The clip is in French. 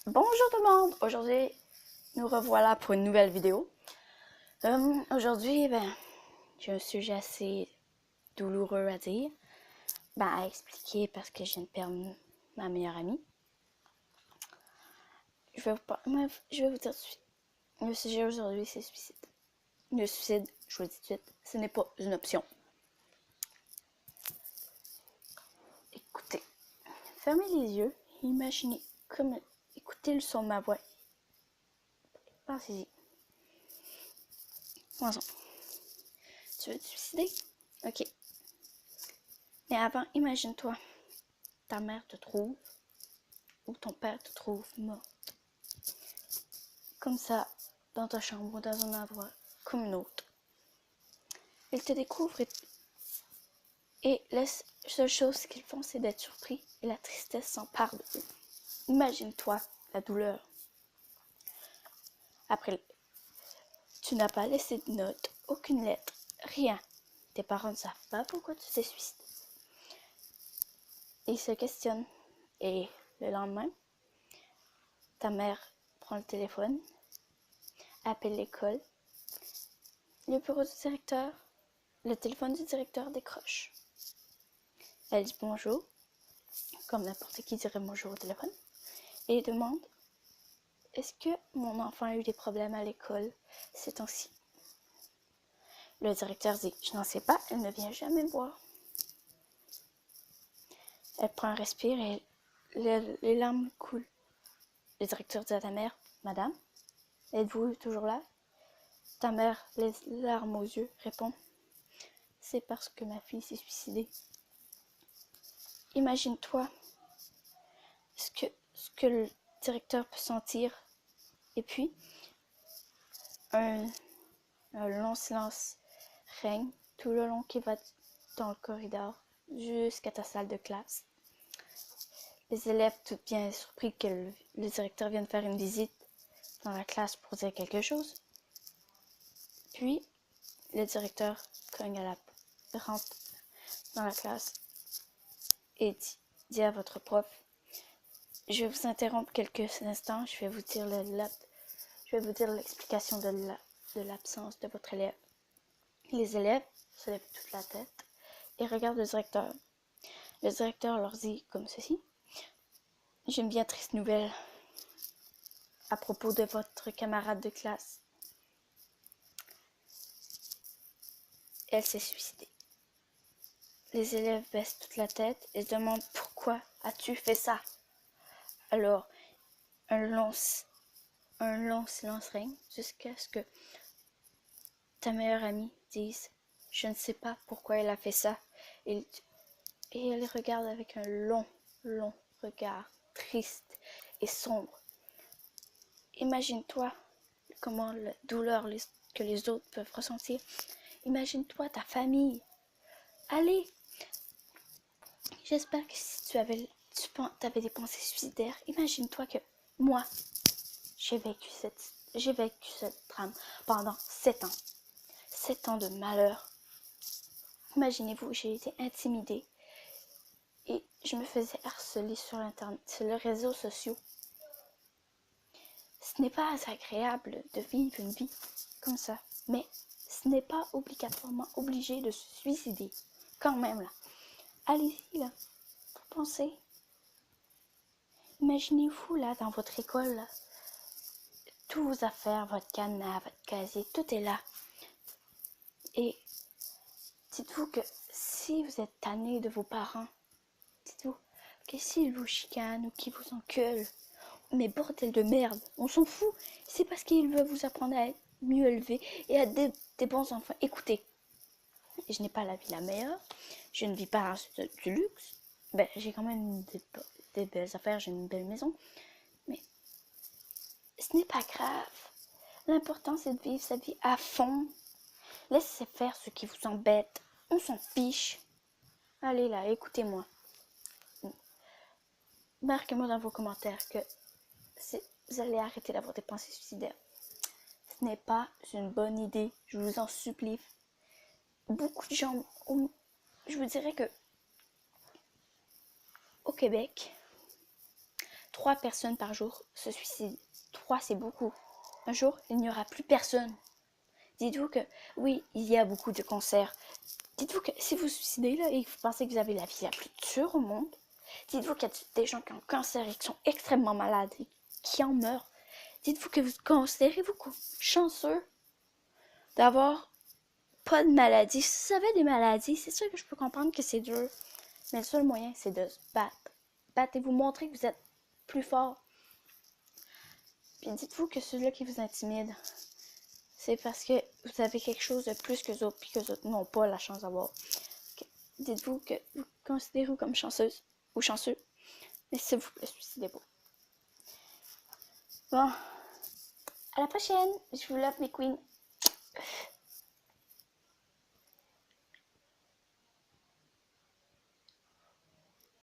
Bonjour tout le monde! Aujourd'hui, nous revoilà pour une nouvelle vidéo. Aujourd'hui, j'ai un sujet assez douloureux à dire, à expliquer parce que je viens de perdre ma meilleure amie. Je vais vous dire tout de suite. Le sujet aujourd'hui, c'est le suicide. Le suicide, je vous le dis tout de suite, ce n'est pas une option. Écoutez, fermez les yeux, imaginez comme écoutez le son de ma voix. Pensez-y. Commençons. Tu veux te suicider? Ok. Mais avant, imagine-toi, ta mère te trouve ou ton père te trouve mort. Comme ça, dans ta chambre ou dans un endroit comme une autre. Ils te découvrent et la seule chose qu'ils font, c'est d'être surpris et la tristesse s'empare d'eux. Imagine-toi la douleur. Après, tu n'as pas laissé de note, aucune lettre, rien. Tes parents ne savent pas pourquoi tu t'es suicidé. Ils se questionnent et le lendemain, ta mère prend le téléphone, appelle l'école, le bureau du directeur, le téléphone du directeur décroche. Elle dit bonjour, comme n'importe qui dirait bonjour au téléphone, et demande « Est-ce que mon enfant a eu des problèmes à l'école ces temps-ci ?» Le directeur dit « Je n'en sais pas, elle ne vient jamais me voir. » Elle prend un respire et les larmes coulent. Le directeur dit à ta mère « Madame, êtes-vous toujours là ?» Ta mère, les larmes aux yeux, répond « C'est parce que ma fille s'est suicidée. » Imagine-toi ce que le directeur peut sentir. Et puis, un long silence règne tout le long qui va dans le corridor jusqu'à ta salle de classe. Les élèves, tout bien surpris que le directeur vienne faire une visite dans la classe pour dire quelque chose. Puis, le directeur cogne à la porte, rentre dans la classe et dit à votre prof « Je vais vous interrompre quelques instants, je vais vous dire l'explication de l'absence de votre élève. » Les élèves se lèvent toute la tête et regardent le directeur. Le directeur leur dit comme ceci « J'ai une bien triste nouvelle à propos de votre camarade de classe. Elle s'est suicidée. » Les élèves baissent toute la tête et se demandent « Pourquoi as-tu fait ça ?» Alors, un long silence règne jusqu'à ce que ta meilleure amie dise « Je ne sais pas pourquoi elle a fait ça. » Et elle regarde avec un long regard triste et sombre. Imagine-toi comment la douleur que les autres peuvent ressentir. Imagine-toi ta famille. Allez, j'espère que si tu avais des pensées suicidaires, imagine-toi que moi, j'ai vécu cette drame pendant 7 ans. 7 ans de malheur. Imaginez-vous, j'ai été intimidée et je me faisais harceler sur Internet, sur les réseaux sociaux. Ce n'est pas agréable de vivre une vie comme ça, mais ce n'est pas obligatoirement obligé de se suicider. Quand même, là. Allez-y, là, pour penser. Imaginez-vous, là, dans votre école, là, tous vos affaires, votre cadenas, votre casier, tout est là. Et dites-vous que si vous êtes tanné de vos parents, dites-vous que s'ils vous chicanent ou qu'ils vous engueulent, mais bordel de merde, on s'en fout. C'est parce qu'ils veulent vous apprendre à être mieux élevé et à être des bons enfants. Écoutez, je n'ai pas la vie la meilleure, je ne vis pas du luxe. J'ai quand même des belles affaires, j'ai une belle maison, mais ce n'est pas grave. L'important, c'est de vivre sa vie à fond. Laissez faire ce qui vous embête. On s'en fiche. Allez là, écoutez-moi. Marquez-moi dans vos commentaires que vous allez arrêter d'avoir des pensées suicidaires. Ce n'est pas une bonne idée, je vous en supplie. Beaucoup de gens, je vous dirais que au Québec, 3 personnes par jour se suicident. 3, c'est beaucoup. Un jour, il n'y aura plus personne. Dites-vous que, oui, il y a beaucoup de cancers. Dites-vous que si vous suicidez là et que vous pensez que vous avez la vie la plus dure au monde, dites-vous qu'il y a des gens qui ont cancer et qui sont extrêmement malades et qui en meurent. Dites-vous que vous considérez-vous chanceux d'avoir pas de maladie. Si vous avez des maladies, c'est sûr que je peux comprendre que c'est dur. Mais le seul moyen, c'est de se battre. Battez-vous, montrez que vous êtes plus fort. Puis dites-vous que celui-là qui vous intimide, c'est parce que vous avez quelque chose de plus que les autres, puis que les autres n'ont pas la chance d'avoir. Dites-vous que vous considérez-vous comme chanceuse ou chanceux, mais s'il vous plaît, suicidez-vous. Bon, à la prochaine. Je vous love mes queens.